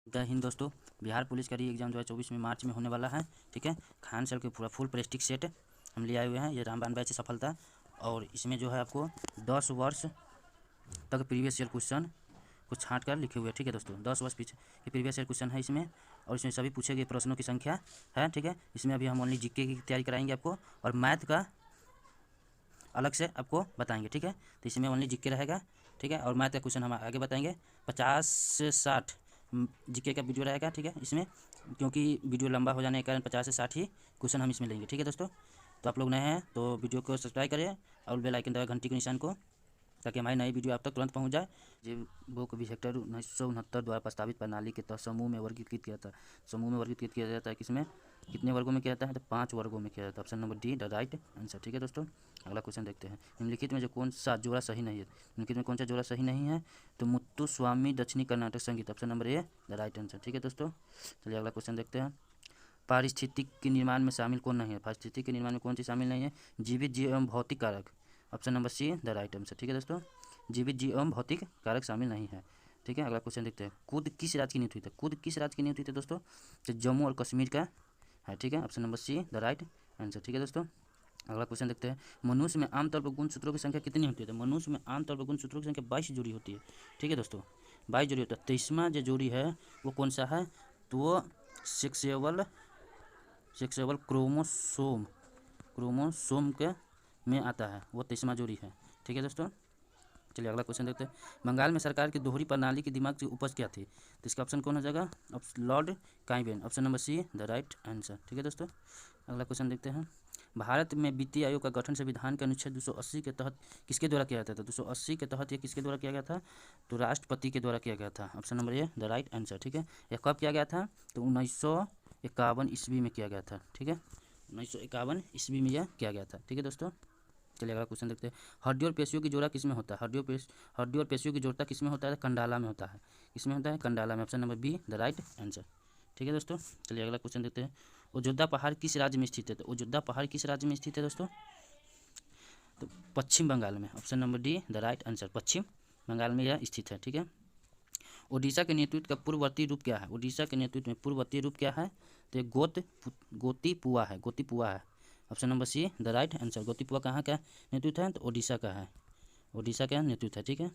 जय हिंद दोस्तों। बिहार पुलिस का री एग्ज़ाम जो है 24 में मार्च में होने वाला है। ठीक है, खान सर के पूरा फुल प्रेस्टिक सेट हम ले आए हुए हैं। ये रामबाण बैच सफलता, और इसमें जो है आपको 10 वर्ष तक प्रीवियस ईयर क्वेश्चन कुछ छांट कर लिखे हुए हैं। ठीक है दोस्तों, 10 वर्ष पीछे के प्रीवियस ईयर क्वेश्चन है इसमें, और इसमें सभी पूछे गए प्रश्नों की संख्या है। ठीक है, इसमें अभी हम ओनली जीके की तैयारी कराएंगे आपको, और मैथ का अलग से आपको बताएंगे। ठीक है, तो इसमें ओनली जीके रहेगा। ठीक है, और मैथ का क्वेश्चन हम आगे बताएंगे। 50 से 60 जीके का वीडियो रहेगा। ठीक है, इसमें क्योंकि वीडियो लंबा हो जाने के कारण 50 से 60 ही क्वेश्चन हम इसमें लेंगे। ठीक है दोस्तों, तो आप लोग नए हैं तो वीडियो को सब्सक्राइब करें और बेल आइकन दबाएं, घंटी के निशान को, ताकि हमारी नई वीडियो आप तक तुरंत पहुंच जाए। जीवों को हेक्टर 1969 द्वारा प्रस्तावित प्रणाली के तहत समूह में वर्गीकृत किया था। समूह में वर्गीकृत किया जाता है किसमें, कितने वर्गों में किया जाता है? तो 5 वर्गों में किया जाता है। Option number D the right answer. ठीक है दोस्तों, अगला क्वेश्चन देखते हैं। निम्नलिखित में जो कौन सा जोड़ा सही नहीं है? निम्नलिखित में कौन सा जोड़ा सही नहीं है? तो मुत्तुस्वामी दक्षिणी कर्नाटक संगीत। Option number A the right answer. ठीक है दोस्तों, चलिए अगला क्वेश्चन देखते हैं। पारिस्थितिक के निर्माण में शामिल कौन नहीं है? पारिस्थितिक के निर्माण में कौन सी शामिल नहीं है? जीवित जीव एवं भौतिक कारक। Option number C the right answer. ठीक है दोस्तों, जीवित जीव एवं भौतिक कारक शामिल नहीं है। ठीक है, अगला क्वेश्चन देखते हैं। खुद किस राज्य की नीति हुई थी? खुद किस राज्य की नीति हुई थी दोस्तों? तो जम्मू और कश्मीर का है। ठीक है, option number C the right answer. ठीक है दोस्तों, अगला क्वेश्चन देखते हैं। मनुष्य में आमतौर पर गुणसूत्रों की संख्या कितनी होती है? तो मनुष्य में आमतौर पर गुणसूत्रों की संख्या 22 जोड़ी होती है। ठीक है दोस्तों, 22 जोड़ी होता है। 23वां जो जोड़ी है वो कौन सा है? तो वो सेक्सुअल क्रोमोसोम के में आता है, वो 23वां जोड़ी है। ठीक है दोस्तों, चलिए अगला क्वेश्चन देखते हैं। बंगाल में सरकार की दोहरी प्रणाली की दिमाग की उपज क्या थी? तो इसका ऑप्शन कौन हो जाएगा? लॉर्ड काइबेन। Option number C the right answer. ठीक है दोस्तों, अगला क्वेश्चन देखते हैं। भारत में वित्तीय आयोग का गठन संविधान के अनुच्छेद 280 के तहत किसके द्वारा किया जाता था? 280 के तहत ये किसके द्वारा किया गया था? तो राष्ट्रपति के द्वारा किया गया था। Option number A the right answer. ठीक है, यह कब किया गया था? तो 1951 ईस्वी में किया गया था। ठीक है, 1951 ईस्वी में यह किया गया था। ठीक है दोस्तों, चलिए अगला क्वेश्चन देखते हैं। हड्डी और पेशियों की जोड़ा किसमें होता है? हड्डी और पेशियों की जोड़ता किसमें होता है? कंडाला में होता है। किसमें होता है? कंडाला में। Option number B the right answer. ठीक है दोस्तों, चलिए अगला क्वेश्चन देखते हैं। अयोध्या पहाड़ किस राज्य में स्थित है? तो अयोध्या पहाड़ किस राज्य में स्थित है दोस्तों? तो पश्चिम बंगाल में। Option number D the right answer, Paschim Bangal में यह स्थित है। ठीक है, ओडिशा के नेतृत्व का पूर्ववर्ती रूप क्या है? ओडिशा के नेतृत्व में पूर्ववर्ती रूप क्या है? तो गोतीपुआ है। गोतीपुआ है। Option number C the right answer. Gotipua कहाँ का नेतृत्व है? तो ओडिशा का है। ओडिशा का नेतृत्व है। ठीक है,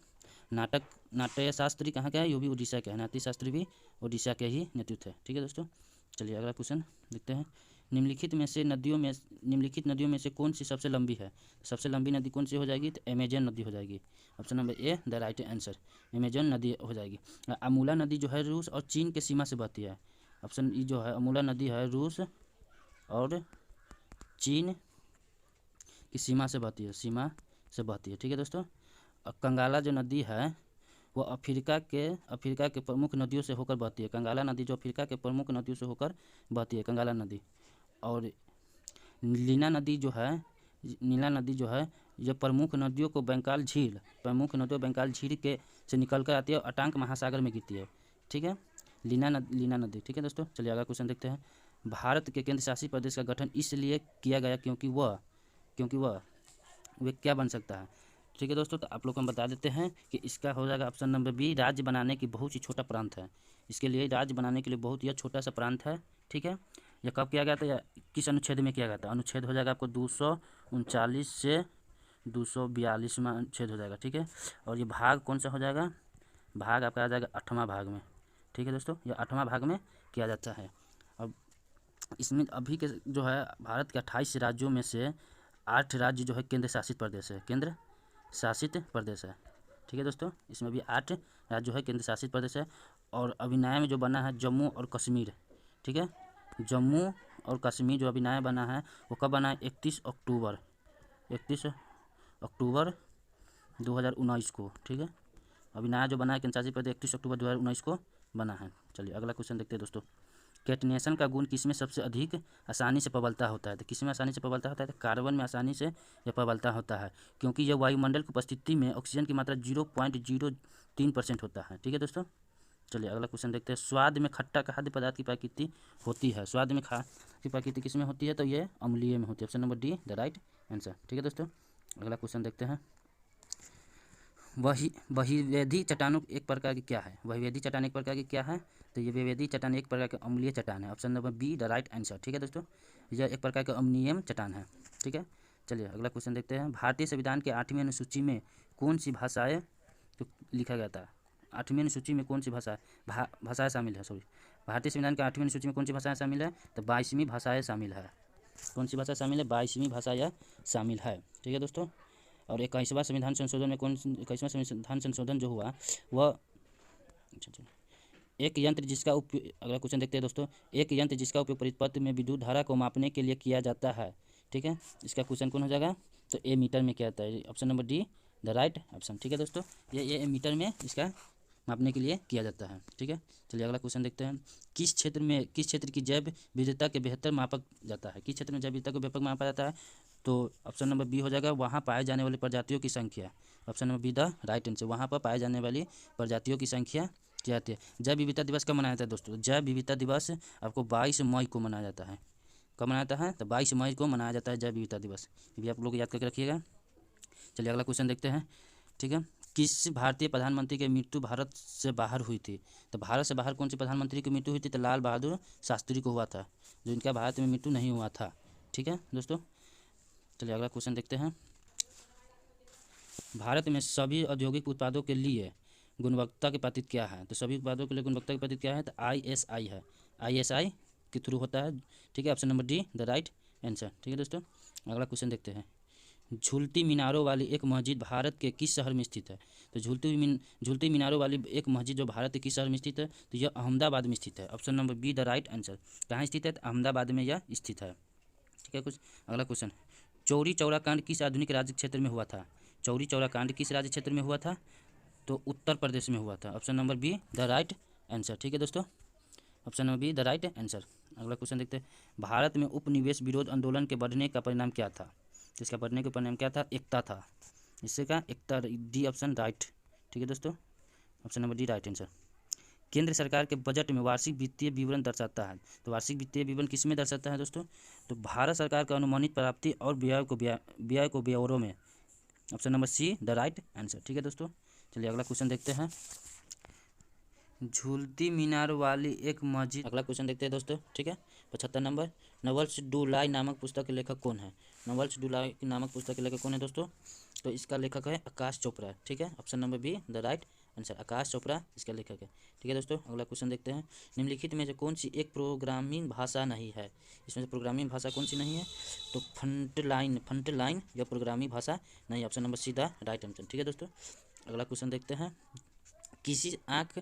नाट्य शास्त्री कहाँ का है? ये भी ओडिशा का है। नाट्य शास्त्री भी ओडिशा के ही नेतृत्व है। ठीक है दोस्तों, चलिए अगला क्वेश्चन देखते हैं। निम्नलिखित नदियों में से कौन सी सबसे लंबी है? सबसे लंबी नदी कौन सी हो जाएगी? तो अमेजन नदी हो जाएगी। Option number A the right answer, Amazon नदी हो जाएगी। अमूला नदी जो है रूस और चीन के सीमा से बहती है। ऑप्शन ई जो है अमूला नदी है रूस और चीन की सीमा से बहती है। ठीक है दोस्तों, कंगाला जो नदी है वो अफ्रीका के प्रमुख नदियों से होकर बहती है। कंगाला नदी जो अफ्रीका के प्रमुख नदियों से होकर बहती है, कंगाला नदी। और नीला नदी जो है ये प्रमुख नदियों बंगाल झील के से निकल कर आती है और अटांक महासागर में गिरती है। ठीक है, लीना नदी। ठीक है दोस्तों, चलिए अगला क्वेश्चन देखते हैं। भारत के केंद्र शासित प्रदेश का गठन इसलिए किया गया क्योंकि वह वे क्या बन सकता है? ठीक है दोस्तों, तो आप लोग को हम बता देते हैं कि इसका हो जाएगा ऑप्शन नंबर बी, राज्य बनाने की बहुत ही छोटा प्रांत है। इसके लिए राज्य बनाने के लिए बहुत ही छोटा सा प्रांत है। ठीक है, यह कब किया गया था या किस अनुच्छेद में किया गया था? अनुच्छेद हो जाएगा आपको 239 से 242वां अनुच्छेद हो जाएगा। ठीक है, और ये भाग कौन सा हो जाएगा? भाग आपका आ जाएगा 8वां भाग में। ठीक है दोस्तों, यह 8वां भाग में किया जाता है। अब इसमें अभी के जो है भारत के 28 राज्यों में से 8 राज्य जो है केंद्र शासित प्रदेश है। ठीक है दोस्तों, इसमें भी 8 राज्य जो है केंद्र शासित प्रदेश है। और अभी नया में जो बना है जम्मू और कश्मीर। ठीक है, जम्मू और कश्मीर जो अभी नया बना है वो कब बना है? 31 अक्टूबर 2019 को। ठीक है, अभी नया जो बना है केंद्र शासित प्रदेश 31 अक्टूबर 2019 को बना है। चलिए अगला क्वेश्चन देखते हैं दोस्तों। कैटनेशन का गुण किसमें सबसे अधिक आसानी से प्रबलता होता है? तो किसमें आसानी से प्रबलता होता है? तो कार्बन में आसानी से यह प्रबलता होता है, क्योंकि यह वायुमंडल की उपस्थिति में ऑक्सीजन की मात्रा 0.03% होता है। ठीक है दोस्तों, चलिए अगला क्वेश्चन देखते हैं। स्वाद में खट्टा खाद्य पदार्थ की प्रकृति होती है। स्वाद में की प्रकृति किसमें होती है? तो ये अम्लीय में होती है। Option number D the right answer. ठीक है दोस्तों, अगला क्वेश्चन देखते हैं। बहिर्वेधी चट्टानों एक प्रकार की क्या है? बहिर्वेधी चट्टान एक प्रकार की क्या है? तो ये वेवेदी चट्टान एक प्रकार के अम्लीय चट्टान है। Option number B the right answer. ठीक है दोस्तों, यह एक प्रकार का अम्लीय चट्टान है। ठीक है, चलिए अगला क्वेश्चन देखते हैं। भारतीय संविधान के 8वीं अनुसूची में कौन सी भाषाएं तो लिखा गया था? 8वीं अनुसूची में कौन सी भाषाएं शामिल है? सॉरी, भारतीय संविधान के 8वीं अनुसूची में कौन सी भाषाएं शामिल है? तो 22वीं भाषाएं शामिल है। कौन सी भाषा शामिल है? 22वीं भाषा यह शामिल है। ठीक है दोस्तों, और 21वां संविधान संशोधन में 21वां संविधान संशोधन जो हुआ वह एक यंत्र जिसका उपयोग, अगला क्वेश्चन देखते हैं दोस्तों। एक यंत्र जिसका उपयोग परिपथ में विद्युत धारा को मापने के लिए किया जाता है। ठीक है, इसका क्वेश्चन कौन हो जाएगा? तो ए मीटर में क्या जाता है? Option number D the right option. ठीक है दोस्तों, ये मीटर में इसका मापने के लिए किया जाता है। ठीक है, चलिए अगला क्वेश्चन देखते हैं। किस क्षेत्र की जैव विविधता के बेहतर मापा जाता है? किस क्षेत्र में जैव विविधता को बेहतर मापा जाता है? तो ऑप्शन नंबर बी हो जाएगा, वहाँ पाए जाने वाली प्रजातियों की संख्या। Option number B the right answer, वहाँ पर पाए जाने वाली प्रजातियों की संख्या क्या आती है? जैव विविधता दिवस कब मनाया जाता है दोस्तों? जैव विविधता दिवस आपको 22 मई को मनाया जाता है। कब मनाया जाता है? तो 22 मई को मनाया जाता है जैव विविधता दिवस। ये भी आप लोग याद करके रखिएगा। चलिए अगला क्वेश्चन देखते हैं। ठीक है, किस भारतीय प्रधानमंत्री की मृत्यु भारत से बाहर हुई थी? तो भारत से बाहर कौन से प्रधानमंत्री की मृत्यु हुई थी? तो लाल बहादुर शास्त्री को हुआ था, जो इनका भारत में मृत्यु नहीं हुआ था। ठीक है दोस्तों, चलिए अगला क्वेश्चन देखते हैं। भारत में सभी औद्योगिक उत्पादों के लिए गुणवत्ता के प्रतीक क्या है? तो सभी उत्पादों के लिए गुणवत्ता के प्रतीक क्या है? तो ISI है। ISI के थ्रू होता है। ठीक है, option number D the right answer. ठीक है दोस्तों, अगला क्वेश्चन देखते हैं। झूलती मीनारों वाली एक मस्जिद भारत के किस शहर में स्थित है? तो झूलती मीनारों वाली एक मस्जिद जो भारत के किस शहर में स्थित है? तो यह अहमदाबाद में स्थित है। Option number B the right answer. कहाँ स्थित है? अहमदाबाद में यह स्थित है। ठीक है, कुछ अगला क्वेश्चन। चौरी चौरा कांड किस आधुनिक राज्य क्षेत्र में हुआ था? चौरी चौरा कांड किस राज्य क्षेत्र में हुआ था? तो उत्तर प्रदेश में हुआ था। Option number B the right answer. ठीक है दोस्तों, option number B the right answer. अगला क्वेश्चन देखते हैं। भारत में उपनिवेश विरोध आंदोलन के बढ़ने का परिणाम क्या था? इसका बढ़ने का परिणाम क्या था? एकता था। इससे का एकता, डी ऑप्शन राइट। ठीक है दोस्तों, option number D right answer. केंद्र सरकार के बजट में वार्षिक वित्तीय विवरण दर्शाता है। तो वार्षिक वित्तीय विवरण किस में दर्शाता है दोस्तों? तो भारत सरकार का अनुमानित प्राप्ति और व्यय को ब्यौरों में। Option number C the right answer. ठीक है दोस्तों, चलिए अगला क्वेश्चन देखते हैं। झूलती मीनार वाली एक मस्जिद, अगला क्वेश्चन देखते हैं दोस्तों। ठीक है, 75 नंबर। नॉवेल्स डू लाई नामक पुस्तक के लेखक कौन है? नॉवेल्स डू लाई नामक पुस्तक के लेखक कौन है दोस्तों? तो इसका लेखक है आकाश चोपड़ा। ठीक है, option number B the right answer, Aakash Chopra इसका लेखक है। ठीक है दोस्तों, अगला क्वेश्चन देखते हैं। निम्नलिखित में से कौन सी एक प्रोग्रामिंग भाषा नहीं है? इसमें से प्रोग्रामिंग भाषा कौन सी नहीं है? तो फ्रंटलाइन यह प्रोग्रामिंग भाषा नहीं। Option number C the right answer. ठीक है दोस्तों, अगला क्वेश्चन देखते हैं। किसी आँख,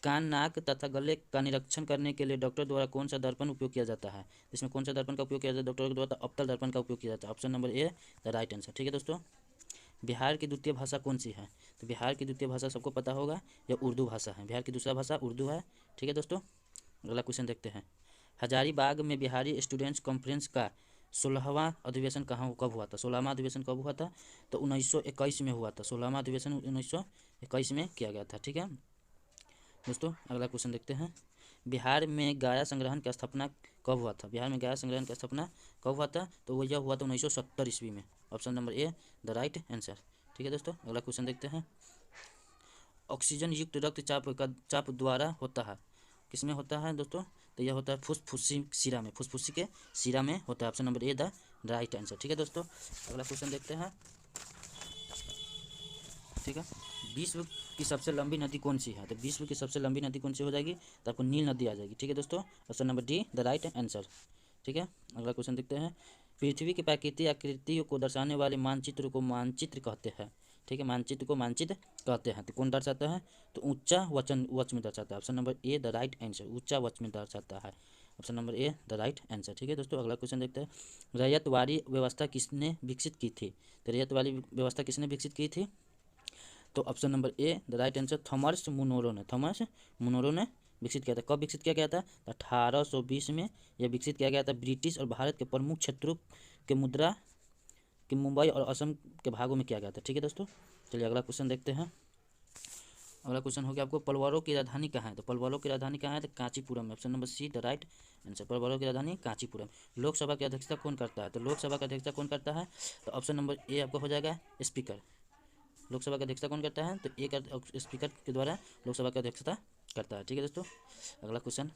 कान, नाक तथा गले का निरीक्षण करने के लिए डॉक्टर द्वारा कौन सा दर्पण उपयोग किया जाता है? इसमें कौन सा दर्पण का उपयोग किया जाता है? डॉक्टर द्वारा अवतल दर्पण का उपयोग किया जाता है। Option number A the right answer. ठीक है दोस्तों, बिहार की द्वितीय भाषा कौन सी है? तो बिहार की द्वितीय भाषा सबको पता होगा, यह उर्दू भाषा है। बिहार की दूसरा भाषा उर्दू है। ठीक है दोस्तों, अगला क्वेश्चन देखते हैं। हजारीबाग में बिहारी स्टूडेंट्स कॉन्फ्रेंस का 16वां अधिवेशन कब हुआ था? 16वां अधिवेशन कब हुआ था? तो 1921 में हुआ था। 16वां अधिवेशन 1921 में किया गया था। ठीक है दोस्तों, अगला क्वेश्चन देखते हैं। बिहार में गाया संग्रहण की स्थापना कब हुआ था? बिहार में गाया संग्रहण की स्थापना कब हुआ था? तो वो यह हुआ था 1970 ईस्वी में। Option number A the right answer. ठीक है दोस्तों, अगला क्वेश्चन देखते हैं। ऑक्सीजन युक्त रक्तचाप का चाप द्वारा होता है, किसमें होता है दोस्तों? तो यह होता है फुसफुसी शिरा में, फुसफुसी के शिरा में होता है। Option number A the right answer. ठीक है दोस्तों, अगला क्वेश्चन देखते हैं। ठीक है, विश्व की सबसे लंबी नदी कौन सी है? तो विश्व की सबसे लंबी नदी कौन सी हो जाएगी? तो आपको नील नदी आ जाएगी। ठीक है दोस्तों, option number D the right answer. ठीक है, अगला क्वेश्चन देखते हैं। पृथ्वी की प्राकृतिक आकृतियों को दर्शाने वाले मानचित्र को मानचित्र कहते हैं। ठीक है, मानचित्र को मानचित्र कहते हैं। तो कौन दर्शाता है? तो ऊंचा वच में दर्शाता है। Option number A the right answer, ऊंचा वच में दर्शाता है। Option number A the right answer. ठीक है दोस्तों, अगला क्वेश्चन देखते हैं। रैयतवाड़ी व्यवस्था किसने विकसित की थी? तो रैयतवाड़ी व्यवस्था किसने विकसित की थी? तो option number A the right answer, Thomas Munro ने विकसित किया था। कब विकसित किया गया था? 1820 में यह विकसित किया गया था। ब्रिटिश और भारत के प्रमुख क्षेत्रों के मुद्रा कि मुंबई और असम के भागों में किया गया था। ठीक है दोस्तों, चलिए अगला क्वेश्चन देखते हैं। अगला क्वेश्चन हो गया आपको, पलवलों की राजधानी कहाँ है? तो पलवलों की राजधानी कहाँ है? तो Kanchipuram. Option number C the right answer, पलवलों की राजधानी कांचीपुरम। लोकसभा की अध्यक्षता कौन करता है? तो लोकसभा की अध्यक्षता कौन करता है? तो ऑप्शन नंबर ए आपका हो जाएगा स्पीकर। लोकसभा की अध्यक्षता कौन करता है? तो एक स्पीकर के द्वारा लोकसभा की अध्यक्षता करता है। ठीक है दोस्तों, अगला क्वेश्चन,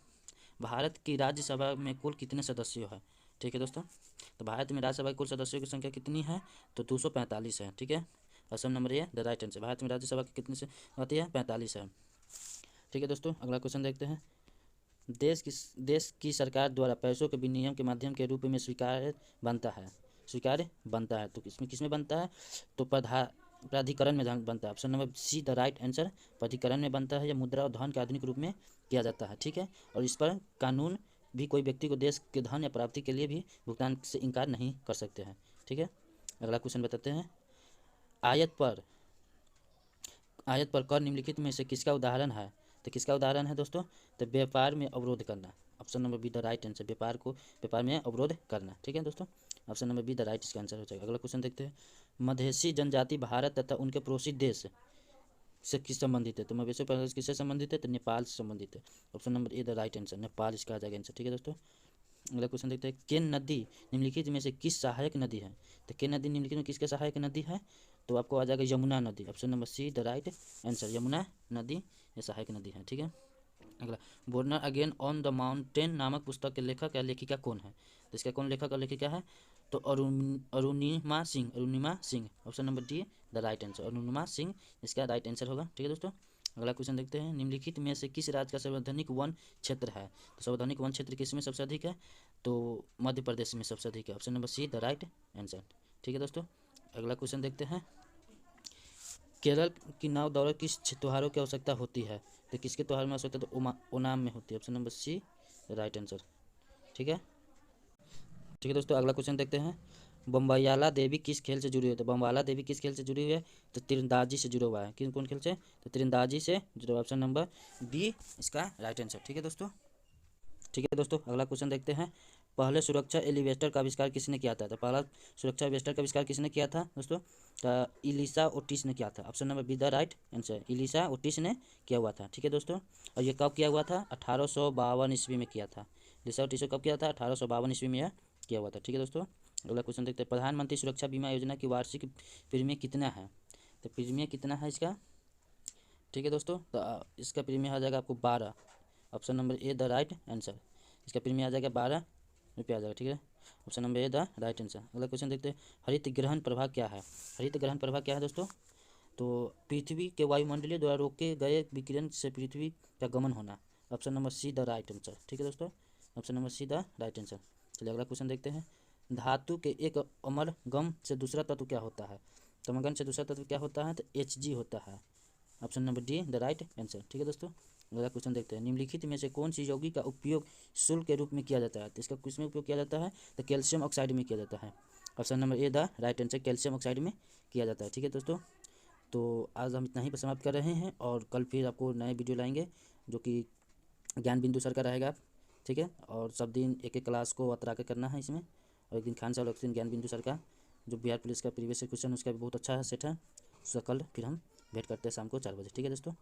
भारत की राज्यसभा में कुल कितने सदस्य हैं? ठीक है दोस्तों, तो भारत में राज्यसभा की कुल सदस्यों की संख्या कितनी है? तो 245 है। ठीक है, option number A the right answer. Bharat में राज्यसभा की कितनी से आती है? 45 है। ठीक है दोस्तों, अगला क्वेश्चन देखते हैं, देश की सरकार द्वारा पैसों के विनिमय के माध्यम के रूप में स्वीकार्य बनता है। तो किसमें किसमें बनता है? तो प्राधिकरण में बनता है। Option number C the right answer. प्राधिकरण में बनता है या मुद्रा और धन के आधुनिक रूप में किया जाता है। ठीक है, और इस पर कानून भी कोई व्यक्ति को देश के धन या प्राप्ति के लिए भी भुगतान से इनकार नहीं कर सकते हैं। ठीक है, अगला क्वेश्चन बताते हैं, आयत पर कर निम्नलिखित में से किसका उदाहरण है? तो किसका उदाहरण है दोस्तों? तो व्यापार में अवरोध करना। Option number B the right answer. व्यापार में अवरोध करना। ठीक है दोस्तों, option number B the right इसका आंसर हो जाएगा। अगला क्वेश्चन देखते हैं, मधेसी जनजाति भारत तथा उनके पड़ोसी देश से किस संबंधित है? तो मवेशी पालन किससे संबंधित है? तो नेपाल से संबंधित है। Option number A the right answer, Nepal इसका आ जाएगा आंसर। ठीक है दोस्तों, अगला क्वेश्चन देखते हैं, केन नदी निम्नलिखित में से किस सहायक नदी है? तो केन नदी निम्नलिखित में किसके सहायक नदी है? तो आपको आ जाएगा यमुना नदी। Option number C the right answer, Yamuna नदी ये सहायक नदी है। ठीक है, अगला, बोर्नर अगेन ऑन द माउंटेन नामक पुस्तक के लेखक या लेखिका कौन है? तो इसका कौन लेखक और लेखिका है? तो Arunima Singh. Option number D the right answer, Arunima Singh इसका राइट आंसर होगा। ठीक है दोस्तों, अगला क्वेश्चन देखते हैं, निम्नलिखित में से किस राज्य का सर्वाधिक वन क्षेत्र है? तो सर्वाधिक वन क्षेत्र किस में सबसे अधिक है? तो मध्य प्रदेश में सबसे अधिक है। Option number C the right answer. ठीक है दोस्तों, अगला क्वेश्चन देखते हैं, केरल की नाव दौरा किस त्योहारों की आवश्यकता होती है? तो किसके त्योहार में आवश्यकता? तो ओनाम में होती है। Option number C right answer. ठीक है दोस्तों, अगला क्वेश्चन देखते हैं, बम्बायाला देवी किस खेल से जुड़ी हुई है? तो बम्बाला देवी किस खेल से जुड़ी हुई है? तो तीरंदाजी से जुड़ा हुआ है। किन कौन खेल से? तो तीरंदाजी से जुड़ा हुआ। ऑप्शन नंबर बी इसका राइट आंसर। ठीक है दोस्तों, अगला क्वेश्चन देखते हैं, पहले सुरक्षा एलिवेटर का आविष्कार किसने किया था? तो पहला सुरक्षा एलिवेटर का आविष्कार किसने किया था दोस्तों? तो इलिसा ओटिस ने किया था। Option number B the right answer, Elisha Otis ने किया हुआ था। ठीक है दोस्तों, और ये कब किया हुआ था? 1852 ईस्वी में किया था। इलिसा ओटिस कब किया था? 1852 ईस्वी में यह किया हुआ था। ठीक है दोस्तों, अगला क्वेश्चन देखते हैं, प्रधानमंत्री सुरक्षा बीमा योजना की वार्षिक प्रीमियम कितना है? तो प्रीमियम कितना है इसका? ठीक है दोस्तों, तो इसका प्रीमियम आ जाएगा आपको 12। Option number A the right answer, इसका प्रीमियम आ जाएगा 12 रुपये आ जाएगा। ठीक है, option number A the right answer. अगला क्वेश्चन देखते हैं, हरित ग्रहण प्रभाव क्या है? हरित ग्रहण प्रभाव क्या है दोस्तों? तो पृथ्वी के वायुमंडलीय द्वारा रोके गए विकिरण से पृथ्वी का गमन होना। Option number C the right answer. ठीक है दोस्तों, option number C the right answer. चलिए अगला क्वेश्चन देखते हैं, धातु के एक अमरगम से दूसरा तत्व क्या होता है? तो अमरगम से दूसरा तत्व क्या होता है? तो Hg होता है। Option number D the right answer. ठीक है दोस्तों, अगला क्वेश्चन देखते हैं, निम्नलिखित में से कौन सी यौगिक का उपयोग शुल्क के रूप में किया जाता है? तो इसका किस में उपयोग किया जाता है? तो कैल्शियम ऑक्साइड में किया जाता है। Option number A the right answer, calcium oxide में किया जाता है। ठीक है दोस्तों, तो आज हम इतना ही पर समाप्त कर रहे हैं और कल फिर आपको नए वीडियो लाएंगे जो कि ज्ञान बिंदु सर का रहेगा। ठीक है, और सब दिन एक एक क्लास को अतरा के करना है इसमें, और एक दिन खान सर और एक दिन ज्ञान बिंदु सर का जो बिहार पुलिस का प्रीवियस क्वेश्चन उसका भी बहुत अच्छा है सेट है। उसका कल फिर हम भेंट करते हैं शाम को 4 बजे। ठीक है दोस्तों।